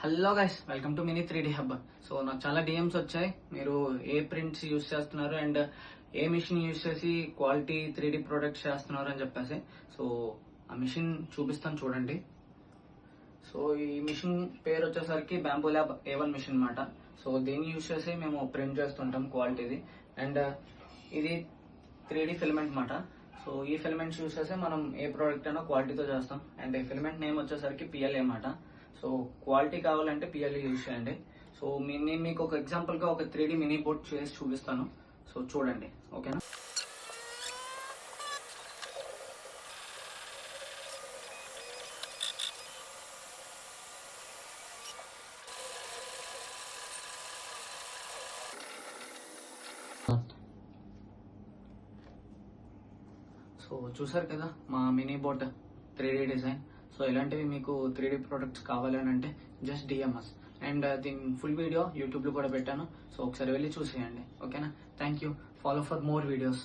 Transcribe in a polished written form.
Hello guys, welcome to mini 3D hub. So నాకు చాలా DMs వచ్చాయి, మీరు ఏ ప్రింట్స్ యూస్ చేస్తున్నారు అండ్ ఏ మిషన్ యూస్ చేసి క్వాలిటీ 3D ప్రొడక్ట్స్ చేస్తున్నారు అని చెప్పేసి. సో ఆ మిషన్ చూపిస్తాను చూడండి. సో ఈ మిషన్ పేరు వచ్చేసరికి బ్యాంబూ ల్యాబ్ A1 మిషన్ అనమాట. సో దీన్ని యూస్ చేసి మేము ప్రింట్ చేస్తుంటాం క్వాలిటీది. అండ్ ఇది 3D ఫిలమెంట్ అనమాట. సో ఈ ఫిలమెంట్స్ యూస్ చేసి మనం ఏ ప్రోడక్ట్ అయినా క్వాలిటీతో చేస్తాం. అండ్ ఈ ఫిలమెంట్ నేమ్ వచ్చేసరికి PLA అనమాట. సో క్వాలిటీ కావాలంటే PLA యూజ్ చేయండి. సో నేను మీకు ఒక ఎగ్జాంపుల్ గా ఒక 3D మినీ బోర్డ్ చేసి చూపిస్తాను. సో చూడండి, ఓకేనా? సో చూసారు కదా మా mini boat 3D design. So ఇలాంటివి మీకు 3D ప్రొడక్ట్స్ కావాలని అంటే జస్ట్ డిఎంఎస్. అండ్ దీని ఫుల్ వీడియో యూట్యూబ్లో కూడా పెట్టాను. సో ఒకసారి వెళ్ళి చూసేయండి, ఓకేనా? Thank you. Follow for more videos.